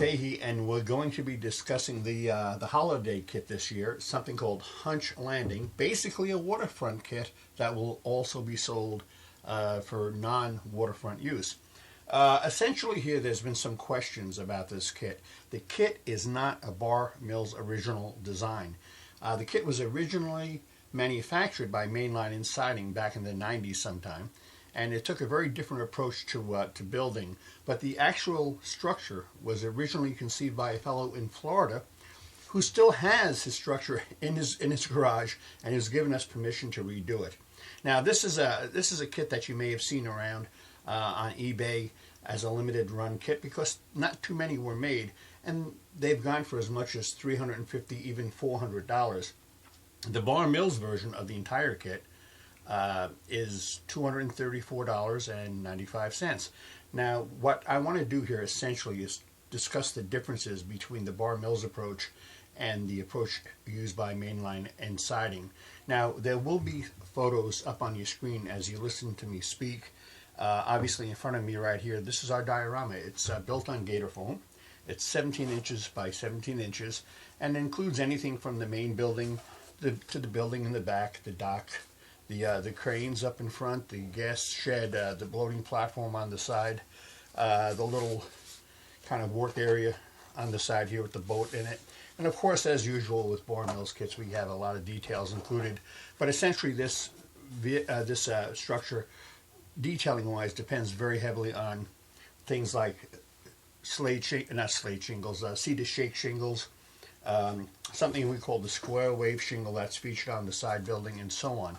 Fahey, and we're going to be discussing the holiday kit this year, something called Hunch Landing, basically a waterfront kit that will also be sold for non-waterfront use. Essentially here there's been some questions about this kit. The kit is not a Bar Mills original design. The kit was originally manufactured by Mainline and Siding back in the 90s sometime, and it took a very different approach to building. But the actual structure was originally conceived by a fellow in Florida who still has his structure in his garage and has given us permission to redo it. Now this is a kit that you may have seen around on eBay as a limited run kit because not too many were made, and they've gone for as much as $350, even $400. The Bar Mills version of the entire kit is $234.95. Now, what I want to do here essentially is discuss the differences between the Bar Mills approach and the approach used by Mainline and Siding. Now, there will be photos up on your screen as you listen to me speak. Obviously, in front of me right here, this is our diorama. It's built on gator foam. It's 17 inches by 17 inches and includes anything from the main building to the building in the back, the dock, the cranes up in front, the gas shed, the loading platform on the side, the little kind of work area on the side here with the boat in it. And of course, as usual with Bar Mills kits, we have a lot of details included. But essentially this structure, detailing-wise, depends very heavily on things like cedar shake shingles, something we call the square wave shingle that's featured on the side building, and so on.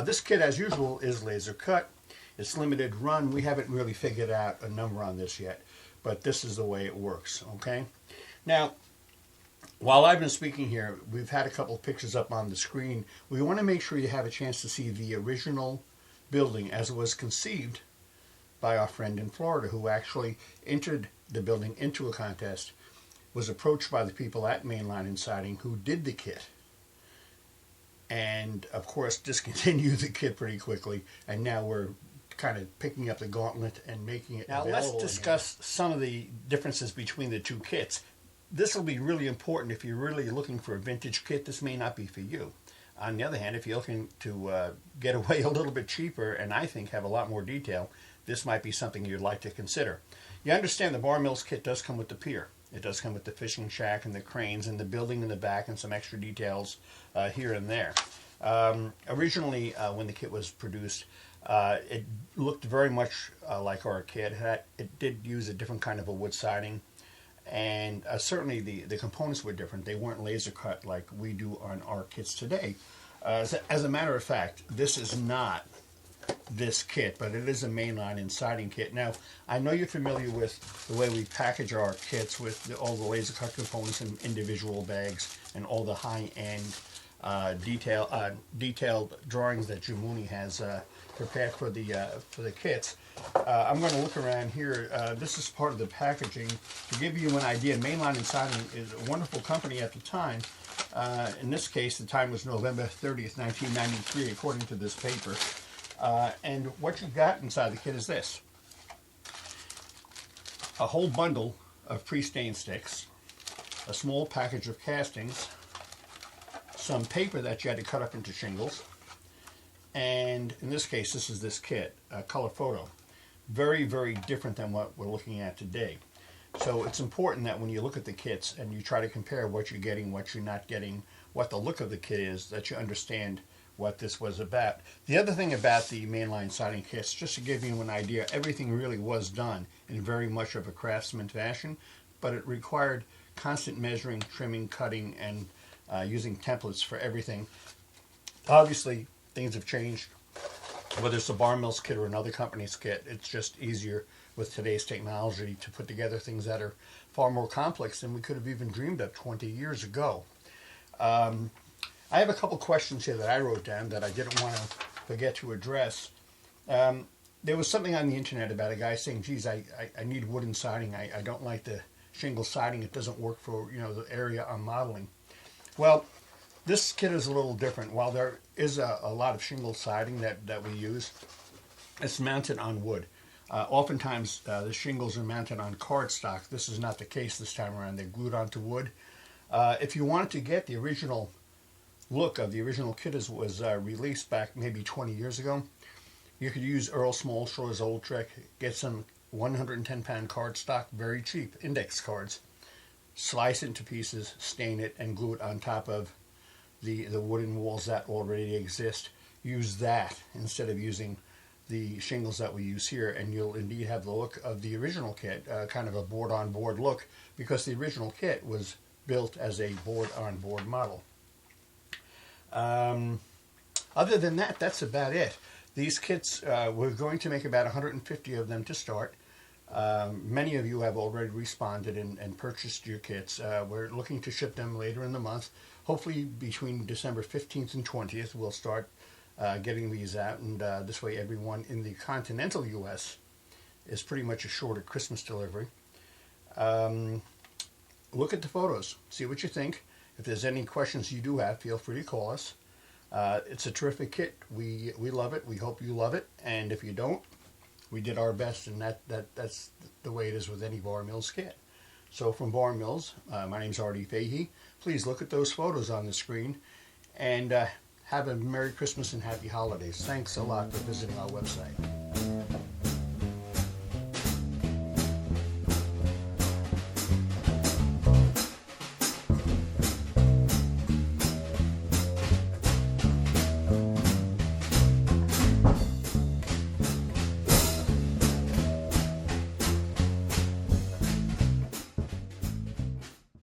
This kit, as usual, is laser cut. It's limited run. We haven't really figured out a number on this yet, but this is the way it works, okay? Now, while I've been speaking here, we've had a couple of pictures up on the screen. We want to make sure you have a chance to see the original building as it was conceived by our friend in Florida, who actually entered the building into a contest, was approached by the people at Mainline and Siding who did the kit, and of course discontinued the kit pretty quickly, and now we're kind of picking up the gauntlet and making it available. Now let's discuss some of the differences between the two kits. This will be really important if you're really looking for a vintage kit. This may not be for you. On the other hand, if you're looking to get away a little bit cheaper and I think have a lot more detail, this might be something you'd like to consider. You understand the Bar Mills kit does come with the pier. It does come with the fishing shack and the cranes and the building in the back and some extra details here and there. Originally, when the kit was produced, it looked very much like our kit. It did use a different kind of a wood siding, and certainly the components were different. They weren't laser cut like we do on our kits today. As a matter of fact, this is not this kit, but it is a Mainline and Siding kit. Now, I know you're familiar with the way we package our kits with all the laser cut components in individual bags and all the high-end detailed drawings that Jamuni has prepared for the kits. I'm going to look around here. This is part of the packaging to give you an idea. Mainline and Siding is a wonderful company at the time. In this case, the time was November 30th, 1993, according to this paper. And what you got inside the kit is this: a whole bundle of pre-stain sticks, a small package of castings, some paper that you had to cut up into shingles, and in this case, this is this kit, a color photo. Very, very different than what we're looking at today. So it's important that when you look at the kits and you try to compare what you're getting, what you're not getting, what the look of the kit is, that you understand what this was about. The other thing about the Mainline Siding kits, just to give you an idea, everything really was done in very much of a craftsman fashion, but it required constant measuring, trimming, cutting, and using templates for everything. Obviously, things have changed. Whether it's a Bar Mills kit or another company's kit, it's just easier with today's technology to put together things that are far more complex than we could have even dreamed of 20 years ago. I have a couple questions here that I wrote down that I didn't want to forget to address. There was something on the internet about a guy saying, geez, I need wooden siding. I don't like the shingle siding. It doesn't work for the area I'm modeling. Well, this kit is a little different. While there is a lot of shingle siding that we use, it's mounted on wood. Oftentimes, the shingles are mounted on cardstock. This is not the case this time around. They're glued onto wood. If you wanted to get the original look of the original kit as was released back maybe 20 years ago, you could use Earl Smallshaw's old trick. Get some 110-pound cardstock, very cheap, index cards. Slice it into pieces, stain it, and glue it on top of the wooden walls that already exist. Use that instead of using the shingles that we use here, and you'll indeed have the look of the original kit, kind of a board-on-board look, because the original kit was built as a board-on-board model. Other than that, that's about it. These kits, we're going to make about 150 of them to start. Many of you have already responded and purchased your kits. We're looking to ship them later in the month. Hopefully between December 15th and 20th, we'll start getting these out, and this way everyone in the continental U.S. is pretty much assured a Christmas delivery. Look at the photos, see what you think. If there's any questions you do have, feel free to call us. It's a terrific kit. We love it. We hope you love it. And if you don't, we did our best, and that's the way it is with any Bar Mills kit. So from Bar Mills, my name's Artie Fahey. Please look at those photos on the screen, and have a Merry Christmas and Happy Holidays. Thanks a lot for visiting our website.